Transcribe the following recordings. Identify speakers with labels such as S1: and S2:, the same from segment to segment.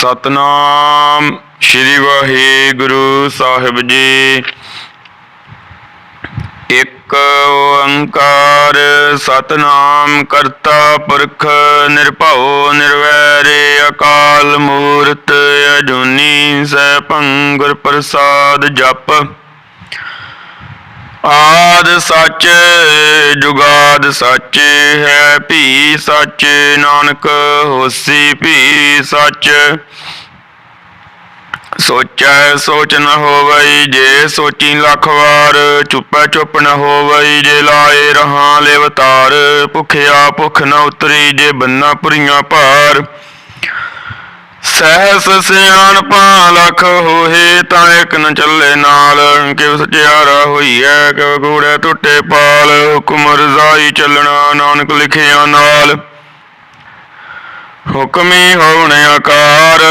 S1: सतनाम श्री वाहिगुरु साहिब जी। एक ओंकार सतनाम करता पुरख निरभउ निर्वैर अकाल मूर्त अजूनी सैभं गुर प्रसाद जप। आद सच जुगाद सच है भी सच नानक होसी भी सच। सोचै सोच न होवई जे सोची लख वार। चुपै चुप न होवई जे लाए रहां लेवतार। भुखिया भुख न उतरी जे बन्ना पुरियां भार। सहस सियाणपा लख होहे तां एक न चले नाल। किव सचियारा होईऐ किव कूड़े टुटे पाल। हुक्म रजाई चलना नानक लिखिया नाल। हुक्मी होवन आकार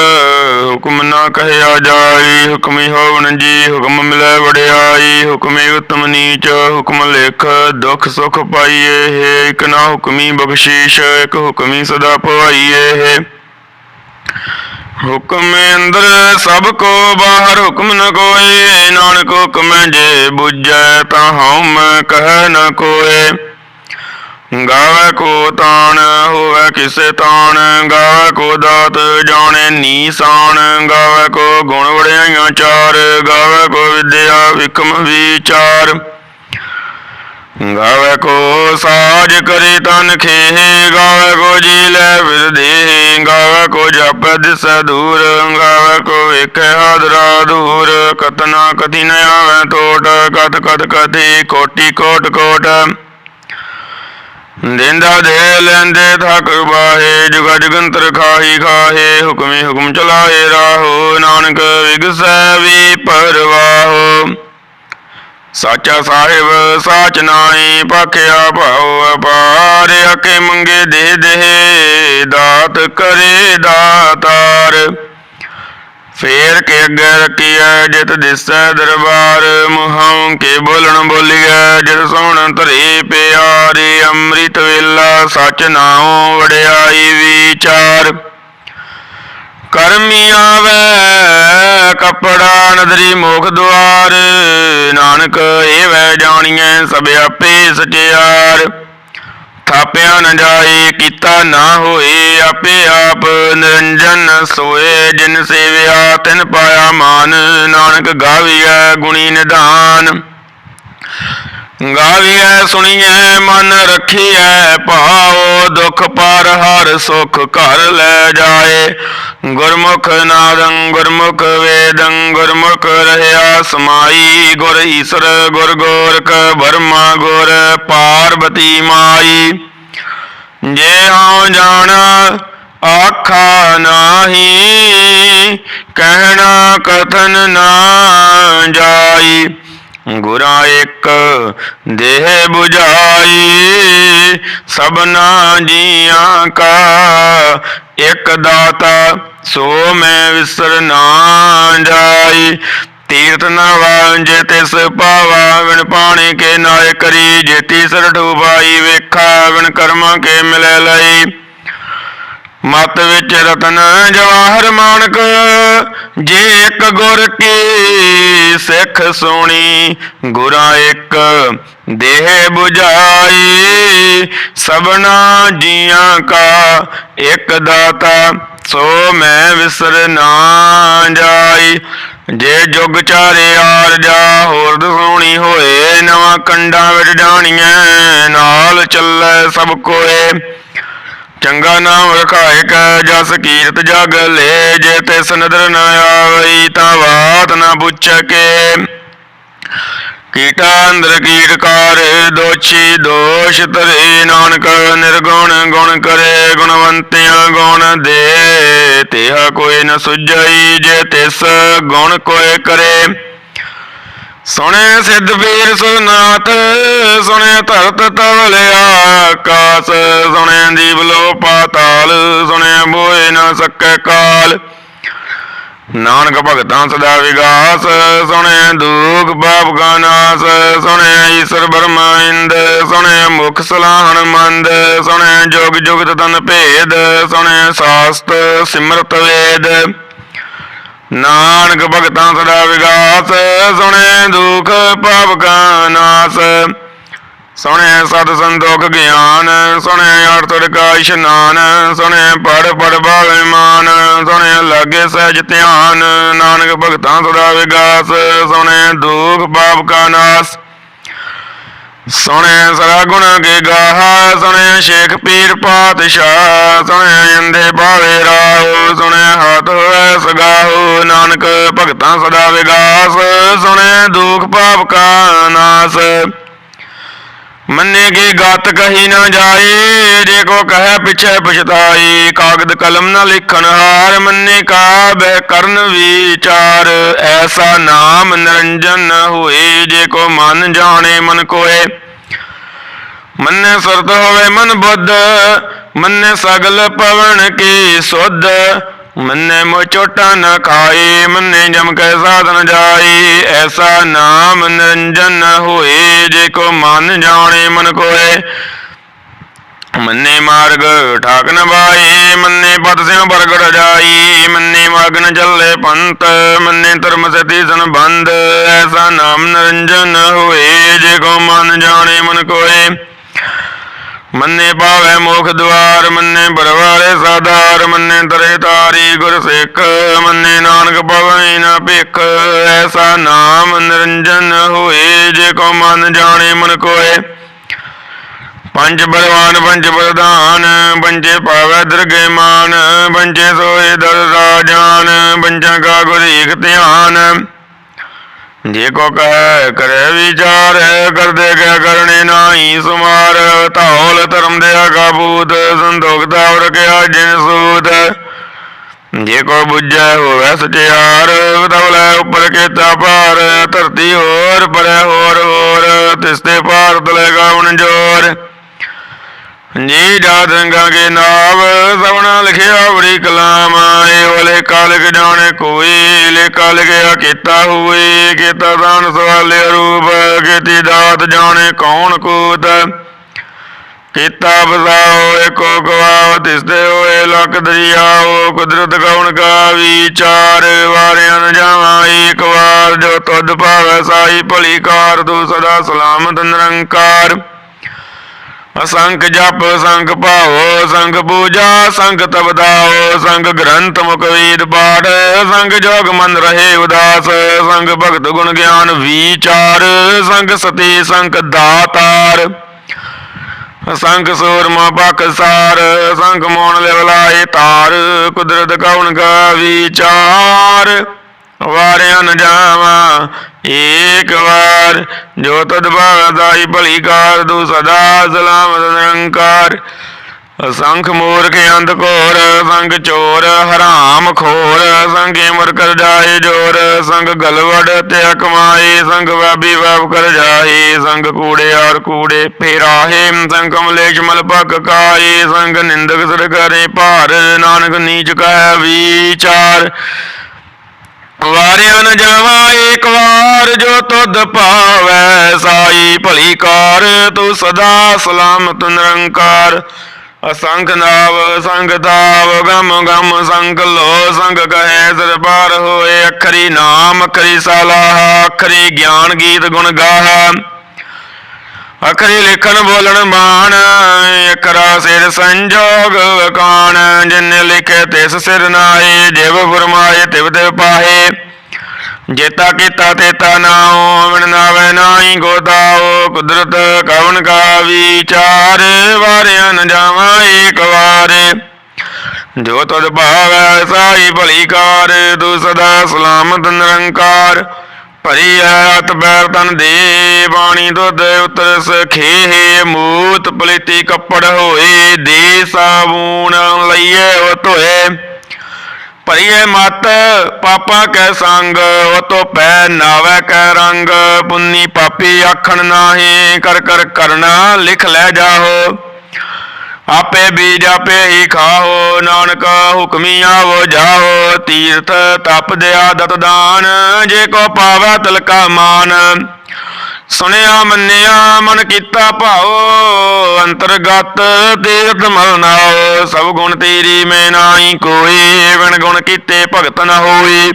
S1: हुक्म ना कहया जाई। हुक्मी होवन जी हुक्म मिलै वड़ियाई। हुक्मी उत्तम नीच हुक्म लिख दुख सुख पाइए है। एक ना हुक्मी बख्शीश एक हुक्मी सदा पवाइए है। हुक्म अंदर सब को बाहर हुक्म न कोय। नानक हुक्म जे बुझै तां हउम कह न कोय। गावै को तान होवै किसे तान। गावै को दात जाने नीसान। गावै को गुण वड़ियाइयां चार। गावै को विद्या विक्रम विचार। गावै को साज करे तन खेह। गावै को जी लै फिर देह। गावै को जापै दिसै दूर। गावै को वेखै हादरा दूर। कतना कथी न आवै टोट कत कत कथी कोटि कोट कोट। देंदा दे लैंदे थक बाहे जुगा जुगंतर खाही खाहे। हुक्मी हुक्म चलाए राहो नानक विगसै भी परवाहो। साचा साहिब साच नाई भाखिया भाओ अपार। आके मंगे दे दे दात करे दातार। फेर के अगे रखिए जित दिसै दरबार। मुहां के बोलन बोलिए जित सोहण धरे प्यारी। अमृत वेला सच नाओ वड़ियाई विचार। करमी आवे कपड़ा नदरी मुख द्वार। नानक एवै जानिए सब आपे सचियार। थापिया न जाए किता ना होए आपे आप। निरंजन सोए जिन सेविया तिन पाया मान। नानक गाविया गुणी निधान। गाविए सुनिए मन रखिए भाओ। दुख पर हर सुख घर लै जाए। गुरमुख नादं गुरमुख वेदं गुरमुख रहया समाई। गुर ईसर गुर गोरख ब्रह्मा गुर पार्वती माई। जे हाँ जाना आखा नाही कहना कथन ना जाई। गुरा एक देह बुझाई सबना जिया का। एक दाता सो मैं विसर ना जाई। तीर्थ न वांझे तिस पावा विन पाणी के नाय करी। जेती सरठू पाई वेखा विन कर्मा के मिले लई। मत विच रतन जवाहर मानक जे एक गुर की सिख सोनी। गुरा एक देह बुझाई सबना जिया का। एक दाता सो मैं विसर ना जाई। जे जुग चारे आर जा होर दसौनी होए। नवा कंडा विच जानिए नाल चलै सब कोए। चंगा नाम रखाए कै जस कीरत जग ले। जे तिस नदर न आवई तां बात न पुछ के। कीटा अंदर कीटकार दोषी दोष धरे। नानक निर्गुण गुण करे गुणवंतिया गुण दे। तेहा कोई न सुझई जे तिस गुण कोय करे। सुने सिद्ध पीर सुनाथ सुने धरत तवल आकाश। सुने दीप लो पाताल सुने बोए न सकै काल। ਨਾਨਕ ਭਗਤਾਂ ਸਦਾ ਵਿਗਾਸ, ਸੁਣਿਆ ਦੁਖ ਪਾਪ ਕਾ ਨਾਸ, ਸੁਣਿਆ ਈਸ਼ਰ ਬ੍ਰਹਮਾ ਇੰਦ, ਸੁਣਿਆ ਮੁਖ ਸਲਾਹਣ ਮੰਦ, ਸੁਣਿਆ ਜੁਗ ਜੁਗਤ ਤਨ ਭੇਦ, ਸੁਣਿਆ ਸਾਸਤ ਸਿਮਰਤ ਵੇਦ। ਨਾਨਕ ਭਗਤਾਂ ਸਦਾ ਵਿਗਾਸ, ਸੁਣਿਆ ਦੁਖ ਪਾਪ ਕਾ ਨਾਸ, ਸੁਣਿਆ ਸਤ ਸੰਤੋਖ ਗਿਆਨ, ਸੁਣਿਆ ਅਠ ਕਾ ਇਸ਼ਨਾਨ, ਸੁਣਿਆ ਪੜ ਪੜ ਭਾਵੇਂ ਮਾਨ, ਸੁਣਿਆ ਲਾਗੇ ਸਹਿਜ ਧਿਆਨ। ਨਾਨਕ ਭਗਤਾਂ ਸਦਾ ਵਿਗਾਸ, ਸੁਣਿਆ ਦੁਖ ਪਾਪ ਕਾ ਨਾਸ, ਸੁਣਿਆ ਸਰਾ ਗੁਣ ਕੇ ਗਾਹਾ, ਸੁਣਿਆ ਸ਼ੇਖ ਪੀਰ ਪਾਤਸ਼ਾਹ, ਸੁਣਿਆ ਅੰਧੇ ਭਾਵੇ ਰਾਹੋ, ਸੁਣਿਆ ਹੱਥ ਹੋਏ ਸਗਾਹੋ। ਨਾਨਕ ਭਗਤਾਂ ਸਦਾ ਵਿਗਾਸ, ਸੁਣਿਆ ਦੁਖ ਪਾਪ ਕਾ ਨਾਸ। ਮੰਨੇ ਕੀ ਗਤ ਕਹੀ ਨਾ ਜਾਏ, ਜੇ ਕੋ ਕਹੈ ਪਿਛੈ ਪਛਤਾਈ, ਕਾਗਦ ਕਲਮ ਨਾ ਲਿਖਣ ਹਾਰ, ਮੰਨੇ ਕਾ ਬਹਿ ਕਰਨ ਵਿਚਾਰ। ਐਸਾ ਨਾਮ ਨਿਰੰਜਨ ਨ ਹੋਏ, ਜੇ ਕੋ ਮਨ ਜਾਣੇ ਮਨ ਕੋਏ। ਮੰਨੇ ਸੁਰਤ ਹੋਵੇ ਮਨ ਬੁੱਧ, ਮੰਨੇ ਸਗਲ ਪਵਨ ਕੀ ਸੁਧ, ਮੰਨੇ ਮੋ ਚੋਟਾ ਨ ਖਾਏ, ਮੰਨੇ ਜਮ ਕੈ ਸਾਧਨ ਜਾਏ। ਐਸਾ ਨਾਮ ਨਿਰੰਜਨ ਨ ਹੋਏ, ਜੇ ਕੋ ਮਨ ਜਾਣੇ ਮਨ ਕੋਏ। ਮੰਨੇ ਮਾਰਗ ਠਾਕ ਨ ਬਾਏ, ਮੰਨੇ ਪਦ ਸਿਉ ਪ੍ਰਗਟ ਜਾਈ, ਮੰਨੇ ਮਗਨ ਚੱਲੇ ਪੰਥ, ਮੰਨੇ ਧਰਮ ਸਤੀ ਸੰਬੰਧ। ਐਸਾ ਨਾਮ ਨਿਰੰਜਨ ਨ ਹੋਏ, ਜੇ ਕੋ ਮਨ ਜਾਣੇ ਮਨ ਕੋਏ। ਮੰਨੇ ਪਾਵੈ ਮੁਖ ਦੁਆਰ, ਮੰਨੇ ਬਰਵਾਰੇ ਸਾਧਾਰ, ਮੰਨੇ ਤਰੇ ਤਾਰੀ ਗੁਰ ਸਿੱਖ, ਮੰਨੇ ਨਾਨਕ ਪਵੈ ਨ ਭਿਖ। ਐਸਾ ਨਾਮ ਨਿਰੰਜਨ ਹੋਏ, ਜੇ ਕੋ ਮਨ ਜਾਣੇ ਮਨ ਕੋਏ। ਪੰਜ ਬਲਵਾਨ ਪੰਜ ਪ੍ਰਧਾਨ, ਪੰਜੇ ਪਾਵੈ ਦਰਗੇ ਮਾਨ, ਪੰਜੇ ਸੋਏ ਦਰ ਰਾਜਾਨ, ਪੰਚਾਂ ਕਾ ਗੁਰ ਏਕ ਧਿਆਨ। ਜੇ ਕੋ ਕਹਿ ਕਰੇ ਵਿਚਾਰ, ਕਰਦੇ ਕਿਆ ਕਰਨੇ ਨਾਹੀ ਸੁਮਾਰ। ਧੌਲ ਧਰਮ ਦਿਆ ਕਾਬੂਤ, ਸੰਤੋਖ ਤਾਵ ਰਖਿਆ ਜਿਨ ਸੂਤ। ਜੇ ਕੋ ਬੁੱਝੈ ਹੋਵੇ ਸਚਿਆਰ, ਤਬ ਲੈ ਉੱਪਰ ਕੀਤਾ ਭਾਰ। ਧਰਤੀ ਹੋਰ ਪਰੈ ਹੋਰ ਹੋਰ, ਤਿਸ ਤੇ ਭਾਰ ਤਲੇ ਗਾਵਣ ਜੋਰ। ਜੀ ਜਾਤ ਰੰਗਾ ਕੇ ਨਾਮ, ਸਭਨਾ ਲਿਖਿਆ ਬੜੀ ਕਲਾਮ। ਏਵ ਲੇਖਾ ਲਿਖ ਜਾਣੇ ਕੋਈ, ਲੇਖਾ ਲਿਖਿਆ ਕੀਤਾ ਹੋਏ। ਕੀਤਾ ਦਾਨ ਸਵਾਲੇ ਰੂਪ, ਕੀਤੀ ਦਾਤ ਜਾਣੇ ਕੌਣ ਕੂਤ। ਕੀਤਾ ਬਸਾਓ ਏਕੋ ਗਵਾਓ, ਤਿਸ ਤੇ ਹੋਏ ਲੱਖ ਦਰਿਆਓ। ਕੁਦਰਤ ਕੌਣ ਕਾ ਵਿਚਾਰ, ਵਾਰਿਆ ਨ ਜਾਵਾਂ ਏਕ ਵਾਰ। ਜੋ ਤੁਧ ਭਾਵੈ ਸਾਈ ਭਲੀ ਕਾਰ, ਤੂੰ ਸਦਾ ਸਲਾਮਤ ਨਿਰੰਕਾਰ। ਅਸੰਖ ਜਪ ਸੰਖ ਭਾਵੋ, ਸੰਖ ਪੂਜਾ ਸੰਖ ਤਪਦਾਓ। ਸੰਖ ਗ੍ਰੰਥ ਮੁਖ ਵੇਦ ਪਾਠ, ਸੰਖ ਜੋਗ ਮਨ ਰਹੇ ਉਦਾਸ। ਸੰਖ ਭਗਤ ਗੁਣ ਗਿਆਨ ਵਿਚਾਰ, ਸੰਖ ਸਤੀ ਸੰਖ ਦਾਤਾਰ। ਸੰਖ ਸੂਰਮਾ ਬਖਸਾਰ, ਸੰਖ ਮੋਣ ਲਿਵ ਲਾਏ ਤਾਰ। ਕੁਦਰਤ ਕੌਣ ਕਾ ਵਿਚਾਰ, ਵਾਰਿਆ ਨ ਜਾਵਾਂ ਏਕ ਵਾਰ। ਜੋ ਤਦ ਭਾਵੈ ਸਾਈ ਭਲੀ ਕਾਰ, ਤੂੰ ਸਦਾ ਸਲਾਮਤ ਨਿਰੰਕਾਰ। ਸੰਖ ਮੂਰਖ ਅੰਧ ਘੋਰ, ਸੰਖ ਚੋਰ ਹਰਾਮ ਖੋਰ। ਸੰਖ ਇਮਰ ਕਰ ਜਾਏ ਜੋਰ, ਸੰਖ ਗਲਵੜ ਤਿਆ ਕਮਾਏ। ਸੰਖ ਵਾਬੀ ਵਾਬ ਕਰ ਜਾਏ, ਸੰਖ ਕੂੜੇ ਆਰ ਕੂੜੇ ਫੇਰਾਹੇ। ਸੰਖ ਕਮਲੇਸ਼ ਮਲ ਭਗ ਕਾਏ, ਸੰਖ ਨਿੰਦਕ ਸਿਰ ਕਰੇ ਭਾਰ। ਨਾਨਕ ਨੀਚ ਕਾ ਵਿਚਾਰ, ਵਾਰਿਆ ਨ ਜਾਵਾਂ ਏਕ ਵਾਰ। ਜੋ ਤੁਧ ਭਾਵੈ ਸਾਈ ਭਲੀ ਕਾਰ, ਤੂੰ ਸਦਾ ਸਲਾਮਤ ਨਿਰੰਕਾਰ। ਅਸੰਖ ਨਾਵ ਸੰਖ ਤਾਵ, ਗਮ ਗਮ ਸੰਖ ਲੋ। ਸੰਖ ਕਹੈ ਸਿਰ ਪਾਰ ਹੋਏ, ਅਖਰੀ ਨਾਮ ਅਖਰੀ ਸਲਾਹ। ਅਖਰੀ ਗਿਆਨ ਗੀਤ ਗੁਣ ਗਾਹਾ, ਅਖਰੀ ਲਿਖਣ ਬੋਲਣ ਬਾਣ। ਅਖਰਾ ਸਿਰ ਸੰਜੋਗ ਵਕਾਣ, ਜਿਨੇ ਲਿਖੇ ਤਿਸ ਸਿਰ ਨਾਏ। ਜਿਵ ਫੁਰਮਾਏ ਤਿਵ ਤਿਵ ਪਾਹੇ, ਜੇਤਾ ਕੀਤਾ ਤੇਤਾ ਨਾਉ। ਵਿਣ ਨਾਵੈ ਨਾਹੀ ਗੋਤਾਓ, ਕੁਦਰਤ ਕਵਣ ਕਾ ਵਿਚਾਰ। ਵਾਰਿਆ ਨ ਜਾਵਾਂ ਏਕ ਵਾਰ। ਜੋ ਤੁਧ ਭਾਵੈ ਸਾਈ ਭਲੀ ਕਾਰ, ਤੂੰ ਸਦਾ ਸਲਾਮਤ ਨਿਰੰਕਾਰ। ਭਰੀ ਹੈ ਹੱਥ ਪੈਰ ਤਨ ਦੇ, ਪਾਣੀ ਦੁੱਧ ਉਤਰ ਸਖੇਹ। ਮੂਤ ਪਲੀਤੀ ਕੱਪੜ ਹੋਏ, ਦੇ ਸਾਬੂਨ ਲਈਏ ਉਹ ਧੋਏ। ਭਰੀਏ ਮਤ ਪਾਪਾਂ ਕੈ ਸੰਗ, ਉਹ ਤੋਂ ਪੈ ਨਾਵੈ ਕੈ ਰੰਗ। ਪੁੰਨੀ ਪਾਪੀ ਆਖਣ ਨਾਹੀ, ਕਰ ਕਰ ਕਰਨਾ ਲਿਖ ਲੈ ਜਾਹੋ। ਆਪੇ ਬੀਜ ਆਪੇ ਹੀ ਖਾਓ, ਨਾਨਕ ਹੁਕਮੀ ਆਵੋ ਜਾਓ। तीर्थ तप दया दत दान, जे को पावै तिलका मान। सुनिया मन्निया मन कीता भाओ, अंतरगत तीर्थ मल नाओ। सब गुण तेरी मैं नाई कोई, बिन गुण कीते भगत न होई।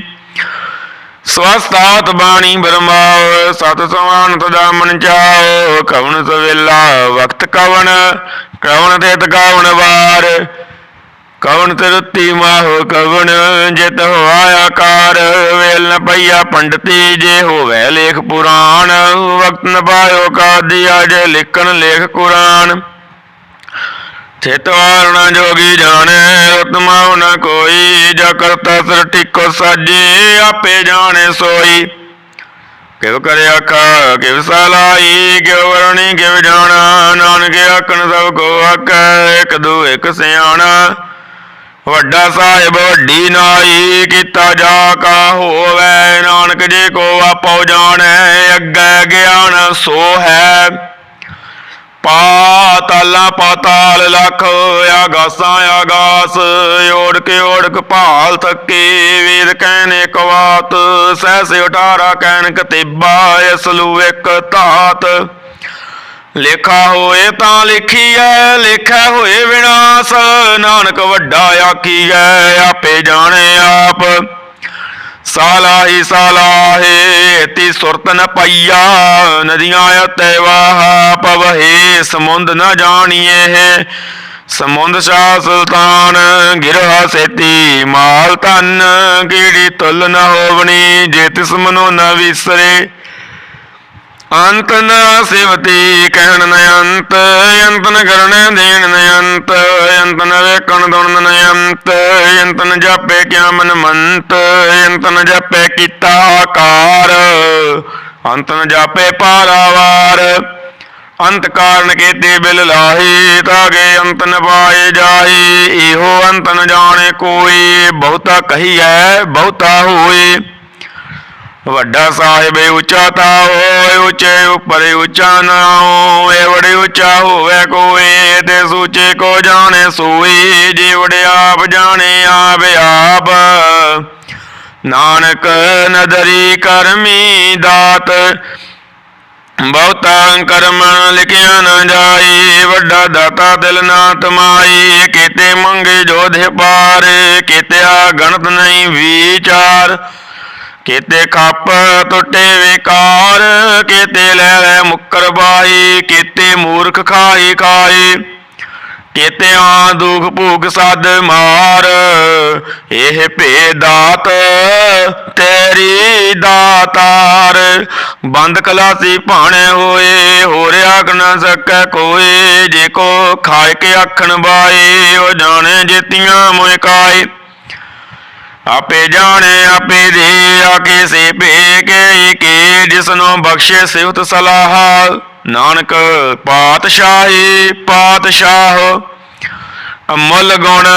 S1: स्वस्तात बाणी बरमाओ, सत समान तदा मन चाओ। कवन सवेला वक्त कवन, कवन तित कवन वार। कवन तिरुति माहो कवन, जित होआ आकार। वेल न पईया पंडिती, जे होवै लेख पुराण। वक्त न पायो कादिया, जे लिखन लेख कुरान। चित वारणा जोगी जाने, रतमाओ न कोई। जा करता सिर टिको साजे, आपे जाने सोई। किव करे आखा किव सलाई, किव वरणी किव जाना। नानक आखन सब को आखै, एक दू एक सियाणा। वड्डा साहिब वड्डी नाई, कीता जा का होवै। नानक जी को आपो जानै, अग्गै ज्ञान सो है। पाताला पाताल लख, आगासा आगास। ओढ़क ओढ़क भाल थके, वेद कहने कवात। सहस अठारा कहन कतिबा, इसलू एक धात। लेखा होए तां लिखीऐ, लेखा होए विनाश। नानक वड्डा आखीऐ, आपे जाने आप। सालाही सालाहे ती सुरत न पाइया, नदियां अते वाह पवहे। समुंद न जानिए है, समुंद शाह सुल्तान। गिरहा सेती माल धन, कीड़ी तुल न होवनी। जे तिस मनो न विसरे, अंत न सिवती कहन न अंत। अंत न करन देन न अंत, अंत न वेखन दुन न अंत। अंत न जापे क्या मन मंत, अंत न जापे कीता आकार। अंत न जापे पारावार, अंत कारण केते बिल लाही। तागे अंत न पाए जाए, इहो अंत न जाने कोई। बहुता कही है बहुता होए, वड्डा साहिब ऊंचा ताओ। ऊंचे उपर ऊंचा नाओ, एवड़े ऊंचा होवे कोई। ते सूचे को जाने सोई, जीवड़े आप जाने आप आप। नानक नदरी करमी दात, बहुता कर्म लिखिया न जाई। वड्डा दाता दिल ना तमाई, केते मंगे जोधे पार। केते गणत नहीं विचार, केते खप टुटे विकार। केते लै लै मुक्कर बाई, केते मूर्ख खाई खाई। केते आ दुख भूख सद मार। एह भेदात तेरी दातार। बंद खलासी भाणे होए, होर आख न सकै कोई। जे को खाए के आखन बाए, ओ जाने जेतियां मोह काए। आपे जाने आपे दे, आके से पे के जिसनो बख्शे सिवत सलाह। नानक पातशाही पातशाह, अमुल गुण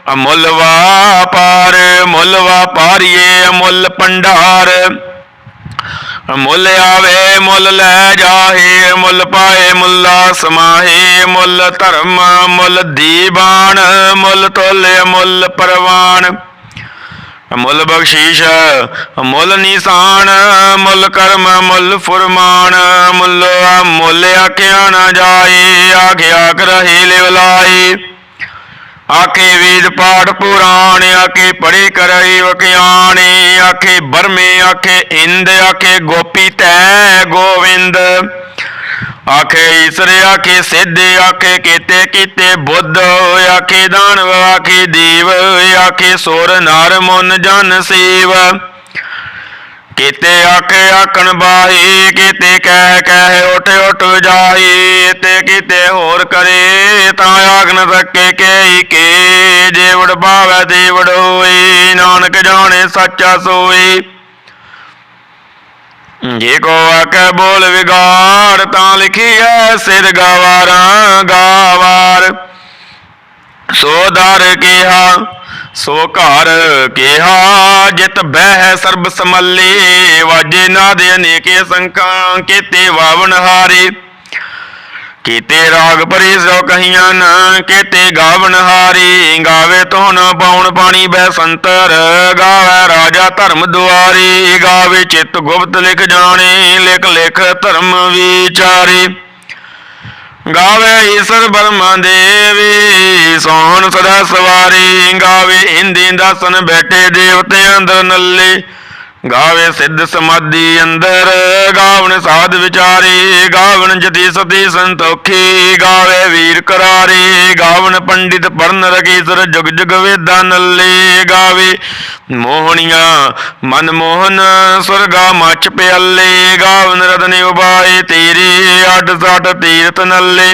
S1: अमुल वापार। मुल वापारिये अमुल भंडार। मुल आवे मुल लै जाहे, मुल पाए मुल्ला समाहे। मुल धर्म मुल दीवान, मुल तोले मुल परवान। मुल बख्शीश मुल निशान, मुल कर्म मुल फुरमान। मुल मुल आख्या न जाए, आख्या रहे लिवलाई। आखे वेद पाठ पुराण, आखे पढ़े करई वक्याणी। आखे बरमे आखे इंद, आखे गोपी तै गोविंद। आखे ईसर आखे सिद्ध, आखे केते कीते बुद्ध। आखे दानव आखे देव, आखे सुर नर मुन जन सेव। केते आखे आखन बाही, केते कह कह उठ उठ जाही। ते केते होर करे, ता आख न सके कही के। जेवड़ भावै देवड़ होई, नानक जाने सच्चा सोई। जे को आके बोल विगाड़, ता लिखी है सिर गवारा गावार। सो दर केहा सो घर केहा, जित बह सर्ब समले। वाजे नाद अनेके संखा, केते वावन हारे। ਕੀਤੇ ਰਾਗ ਭਰੇ ਸੋ ਕਹੀਆਂ ਨ, ਕੇਤੇ ਗਾਵਨ ਹਾਰੀ। ਗਾਵੇ ਧੁਨ ਪਾਉਣ ਪਾਣੀ ਬੈਸੰਤਰ, ਗਾਵੇ ਰਾਜਾ ਧਰਮ ਦੁਆਰੀ। ਗਾਵੇ ਚਿੱਤ ਗੁਪਤ ਲਿਖ ਜਾਣੇ, ਲਿਖ ਲਿਖ ਧਰਮ ਵਿਚਾਰੇ। ਗਾਵੇ ਈਸਰ ਬਰਮਾ ਦੇਵੀ, ਸੋਹਣ ਸਦਾ ਸਵਾਰੀ। ਗਾਵੇ ਇੰਦੀ ਦਾਸਨ ਬੈਠੇ ਦੇਵਤੇ ਅੰਦਰ ਨੱਲੇ। ਗਾਵੇ ਸਿੱਧ ਸਮਾਧੀ ਅੰਦਰ, ਗਾਵਨ ਸਾਧ ਵਿਚਾਰੇ। ਗਾਵਨ ਜਤੀ ਸਤੀ ਸੰਤੋਖੀ, ਗਾਵੇ ਵੀਰ ਕਰਾਰੇ। ਗਾਵਨ ਪੰਡਿਤ ਪੜਨ ਰਕੀਸਰ, ਜੁਗ ਜੁਗ ਵੇਦਾਂ ਨੱਲੇ। ਗਾਵੇ ਮੋਹਣੀਆਂ ਮਨ ਮੋਹਨ, ਸੁਰਗਾ ਮੱਚ ਪਿਆਲੇ। ਗਾਵਨ ਰਤਨ ਉਬਾਏ ਤੇਰੇ, ਅੱਡ ਸੱਠ ਤੀਰਥ ਨੱਲੇ।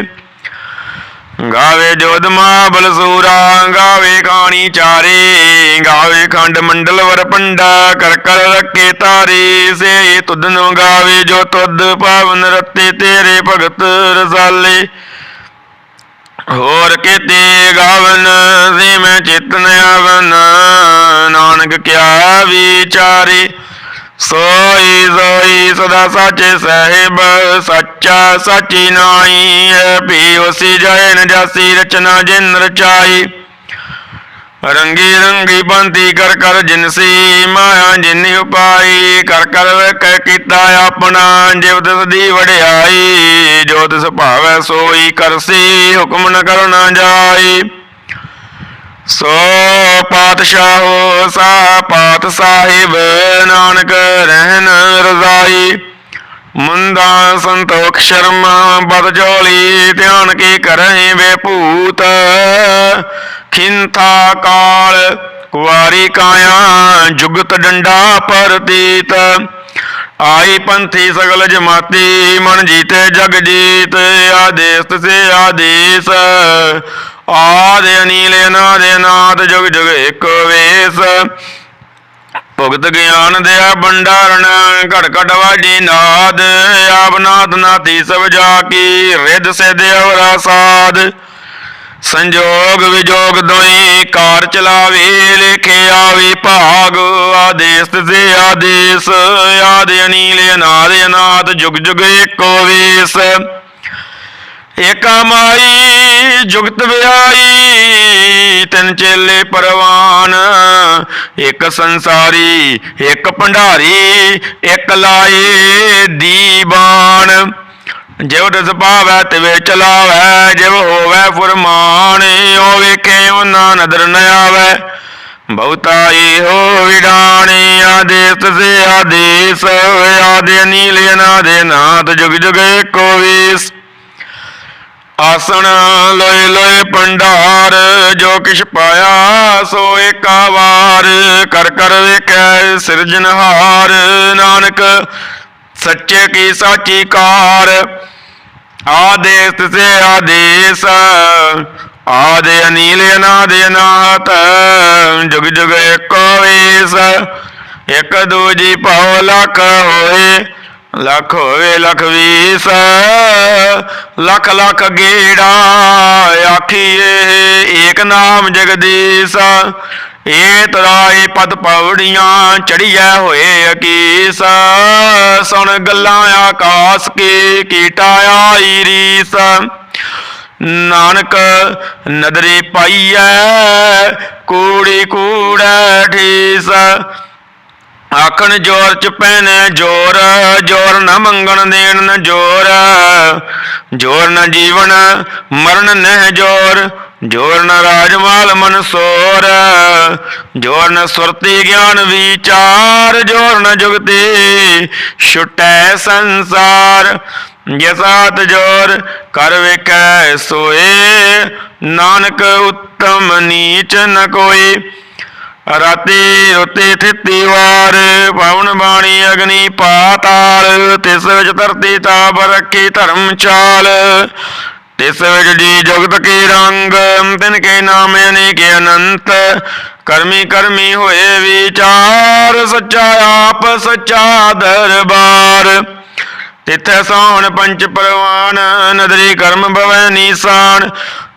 S1: ਗਾਵੇ ਜੋਧਮਾ ਬਲਸੂਰਾ, ਗਾਵੇ ਖਾਣੀ ਚਾਰੇ। ਗਾਵੇ ਖੰਡ ਮੰਡਲ ਵਰ ਪੰਡਾ, ਕਰ ਕਰ ਰੱਖੇ ਤਾਰੇ। ਸੇ ਤੁਧ ਨੂੰ ਗਾਵੇ ਜੋ ਤੁਧ, ਪਾਵਨ ਰਤੇ ਤੇਰੇ ਭਗਤ ਰਸਾਲੇ। ਹੋਰ ਕਿਤੇ ਗਾਵਨ ਸੇ ਮੈਂ ਚੇਤਨ ਆਵਨ, ਨਾਨਕ ਕਿਆ ਵਿਚਾਰੇ। ਸੋਈ ਸੋਈ ਸਦਾ ਸਾਚੇ ਸਾਹਿਬ, ਸੱਚਾ ਸਾਚੀ ਨਾਈ ਹੈ। ਭੀ ਉਸੀ ਜਾਏ ਨ ਜਾਸੀ, ਰਚਨਾ ਜਿਨ ਰਚਾਈ। ਰੰਗੀ ਰੰਗੀ ਬੰਤੀ ਕਰ ਕਰ ਜਿਨਸੀ, ਮਾਇਆ ਜਿਨ ਉਪਾਈ। ਕਰ ਕਰ ਕਹਿ ਕੀਤਾ ਆਪਣਾ, ਜਿਵ ਤਿਸ ਦੀ ਵਡਿਆਈ। ਜੋ ਤਿਸ ਭਾਵੈ ਸੋਈ ਕਰਸੀ, ਹੁਕਮ ਨ ਕਰਨਾ ਜਾਈ। ਸੋ ਪਾਤਸ਼ਾਹੋ ਸਾ ਪਾਤ ਸਾਹਿਬ, ਨਾਨਕ ਰਹਿਨ ਰਜ਼ਾਈ। ਮੁੰਦਾ ਸੰਤੋਖ ਸ਼ਰਮਾ ਬਦ ਝੋਲੀ, ਧਿਆਨ ਕੀ ਕਰਹਿ ਵੇ ਭੂਤ। ਖਿੰਥਾ ਕਾਲ ਕੁਆਰੀ ਕਾਇਆ, ਜੁਗਤ ਡੰਡਾ ਪਰਤੀਤ। ਆਈ ਪੰਥੀ ਸਗਲ ਜਮਾਤੀ, ਮਨ ਜੀਤੇ ਜਗ ਜੀਤ। ਆਦੇਸ ਸੇ ਆਦੇਸ, ਆਦਿ ਅਨੀਲ ਅਨਾਦ ਅਨਾਦ, ਜੁਗ ਜੁਗ ਏਕ ਵੇਸ। ਭੁਗਤ ਗਿਆਨ ਦਿਆ ਭੰਡਾਰਨ, ਘਟ ਘਟ ਵਾਜੀ ਨਾਦ। ਆਪ ਨਾਦ ਨਾਤੀ ਸਭ ਜਾ ਕੀ, ਰਿੱਧ ਸਿੱਧ ਅਵਰਾ ਸਾਧ। ਸੰਜੋਗ ਵਿਜੋਗ ਦੋਈ ਕਾਰ ਚਲਾਵੇ, ਲੇਖੇ ਆਵੇ ਭਾਗ। ਆਦੇਸ ਸੇ ਆਦੇਸ, ਆਦਿ ਅਨੀਲ ਅਨਾਦ ਅਨਾਦ, ਜੁਗ ਜੁਗ ਏਕੋ ਵੇਸ। ਏਕਾ ਮਾਈ ਜੁਗਤ ਵਿਆਈ, ਤਿੰਨ ਚੇਲੇ ਪਰਵਾਨ। ਇੱਕ ਸੰਸਾਰੀ ਇੱਕ ਭੰਡਾਰੀ, ਇੱਕ ਲਾਏ ਦੀਵਾਨ। ਜਿਵ ਤਿਸ ਭਾਵੈ ਤਿਵੇਂ ਚਲਾਵੈ, ਜਿਵ ਹੋਵੈ ਫੁਰਮਾਨ। ਉਹ ਵੇਖੇ ਉਹਨਾਂ ਨਦਰ ਨ ਆਵੈ, ਬਹੁਤਾ ਇਹੋ ਵਿਡਾਣੇ। ਆਦੇਸ ਸੇ ਆਦੇਸ, ਆਦਿ ਅਨੀਲ ਅਨਾਦ ਅਨਾਦ, ਜੁਗ ਜੁਗ ਏਕੋ ਵੇਸ। ਆਸਣ ਲੋਏ ਲੋਏ ਭੰਡਾਰ, ਜੋ ਕਿਛ ਪਾਇਆ ਸੋ ਏਕਾ ਵਾਰ। ਕਰ ਕਰ ਵੇਖੈ ਸਿਰਜਨਹਾਰ, ਨਾਨਕ ਸੱਚੇ ਕੀ ਸਾਚੀ ਕਾਰ। ਆਦੇਸ ਸੇ ਆਦੇਸ, ਆਦਿ ਅਨੀਲ ਅਨਾਦ ਅਨਾਹਤ, ਜੁਗ ਜੁਗ ਏਕੋ ਵੇਸ। ਇੱਕ ਦੂਜੀ ਭਉ ਲੱਖ ਹੋਏ, ਲੱਖ ਹੋਵੇ ਲਖ ਵੀਸ। ਲੱਖ ਲੱਖ ਗੇੜਾ ਆਖੀਏ, ਏਕ ਨਾਮ ਜਗਦੀਸ਼। ਏ ਤਰਾਏ ਪਦ ਪੌੜੀਆਂ, ਚੜੀਐ ਹੋਏ ਅਕੀਸ। ਸੁਣ ਗੱਲਾਂ ਆਕਾਸ ਕੀ, ਕੀਟਾ ਆਈ ਰੀਸ। ਨਾਨਕ ਨਦਰੀ ਪਾਈਐ, ਕੂੜੀ ਕੂੜੈ ਠੀਸ। ਆਖਣ ਜੋਰ ਚ ਪੈਣੈ ਜੋਰ, ਜੋਰ ਨ ਮੰਗਣ ਦੇਣ ਨ ਜੋਰ। ਜੋਰ ਨ ਜੀਵਨ ਮਰਨ ਨਹਿ ਜੋਰ, ਜੋਰ ਨ ਰਾਜਮਾਲ ਮਨਸੋਰ। ਜੋਰ ਨ ਸੁਰਤੀ ਗਿਆਨ ਵਿਚਾਰ, ਜੋਰ ਨ ਜੁਗਤੀ ਛੁਟੈ ਸੰਸਾਰ। ਜਸਾਤ ਜੋਰ ਕਰ ਵੇਖੈ ਸੋਏ, ਨਾਨਕ ਉੱਤਮ ਨੀਚ ਨ ਕੋਈ। ਰਾਤੀ ਰੁੱਤੀ ਥਿੱਤੀ ਵਾਰ, ਪਵਨ ਬਾਣੀ ਅਗਨੀ ਪਾਤਾਲ। ਤਿਸ ਵਿੱਚ ਧਰਤੀ ਤਾਪ ਰੱਖੀ ਧਰਮ ਚਾਲ। ਤਿਸ ਵਿੱਚ ਜੀ ਜੁਗਤ ਕੀ ਰੰਗ, ਤਿਨ ਕੇ ਨਾਮ ਅਨੇਕ ਅਨੰਤ। ਕਰਮੀ ਕਰਮੀ ਹੋਏ ਵਿਚਾਰ, ਸੱਚਾ ਆਪ ਸੱਚਾ ਦਰਬਾਰ। ਤਿੱਥੈ ਸੋਹਣ ਪੰਚ ਪਰਵਾਨ, ਨਦਰੀ ਕਰਮ ਭਵੈ ਨੀਸਾਨ।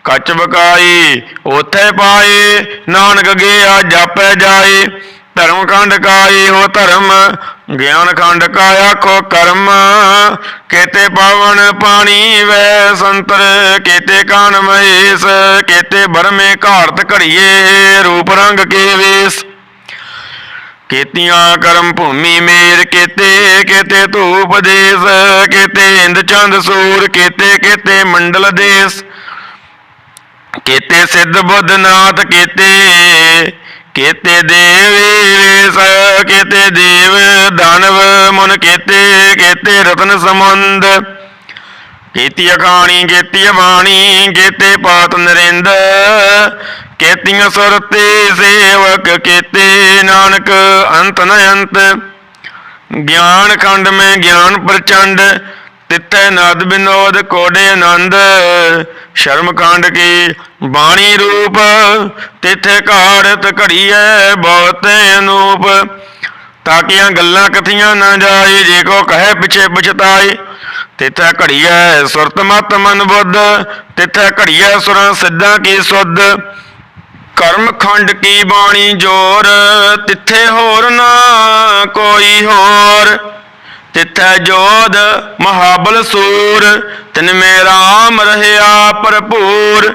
S1: ਕੱਚ ਬਕਾਈ ਉਥੇ ਪਾਏ, ਨਾਨਕ ਗਿਆ ਜਾਪੈ ਜਾਏ। धर्म खंड का हो धर्म, ज्ञान खंड का आखो कर्म। केते पावन पानी वै संतर, केते कान महेश, केते भरमे घारत घड़िए, रूप रंग के वेश। केतियां कर्म भूमि मेर, केते केते धूप देश, केते इंद चंद सूर, केते केते मंडल देश। केते सिद्ध बुद्ध नाथ, केते केते देव, केते देव दानव मुन, केते केते रतन समुंद। केती अखाणी केती बाणी, केते पात नरेंद, केतियां सुरते सेवक, केते नानक अंत न अंत। ज्ञान खंड में ज्ञान प्रचंड, तिथै नाद विनोद कोडे आनंद। शर्म खंड की बाणी रूप, तिथे घाड़त घड़ीए बहुत अनूप। ताकियां गल्लां कथियां न जाए, जे को कहे पिछे पछताए। तिथे घड़ीए सुरत मत मन बुद्ध, तिथे घड़ीए सुरां सिद्धां की सुध। कर्म खंड की बाणी जोर, तिथे होर ना कोई होर। तिथै जोध महाबल सूर, तिनमें राम रहया भरपूर।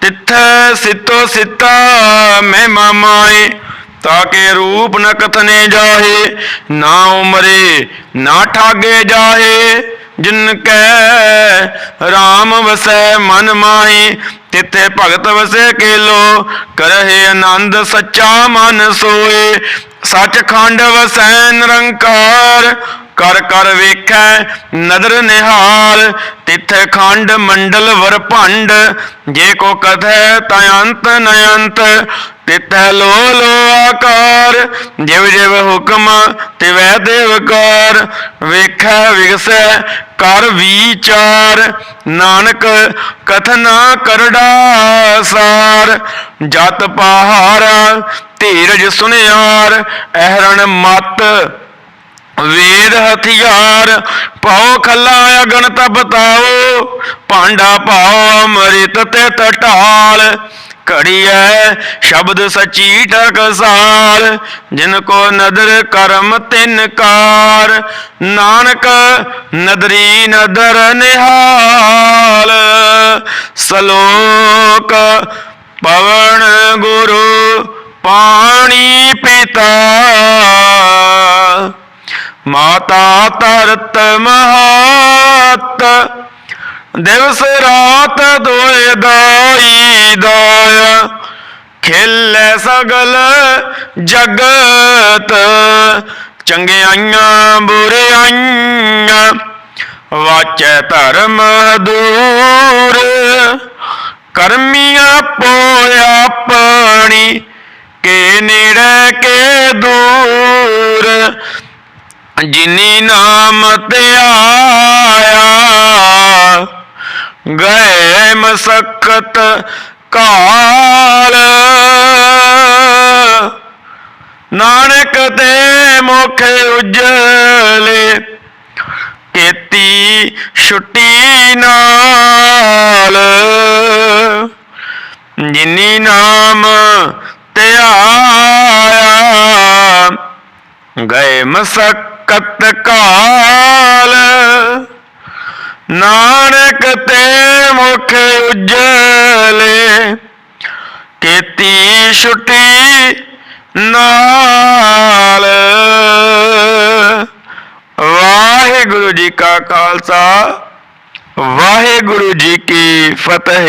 S1: तिथै सितो सिता महिमा माए, ताके रूप न कथने जाहे। ना उमरे ना ठागे जाहे, जिनकै राम वसै मन माहे। तिथे भगत वसे केलो, करहे आनंद सच्चा मन सोए। सच खंड वसै निरंकार, कर कर वेखै नदर निहाल। तिथे खंड मंडल वर भंड, जे को कथै ता अंत न अंत। तिथै लो लो आकार, जिव जिव हुक्म तिवै देवकार। वेखै विगसै कर विचार, नानक कथना करड़ा सार। जत पहारा धीरज सुनियार, अहरण मत वेद हथियार। पाओ खला अगन तप ताओ, भांडा पाओ अमृत तित ढाल। घड़िए शब्द सची टकसाल, जिनको नदर कर्म तिन कार। नानक नदरी नदर निहाल, सलोक पवन गुरु पानी पिता। माता तरत महत, दिवस रात दोए दाई दाया। खेले सगल जगत, चंगियाइयां बुराइयां। वाचै धर्म दूर, करमियां पोया अपनी, के नेड़े के दूर। जिनी नाम ते आया, गए मसक्कत काल। नानक ते मोखे उजले, केती छुट्टी नाल। जिनी नाम ते आया, गए मसक्कत काल। नानक ते मुख उजले, केती छुट्टी नाल। वाहिगुरु जी का खालसा, वाहिगुरु जी की फतेह।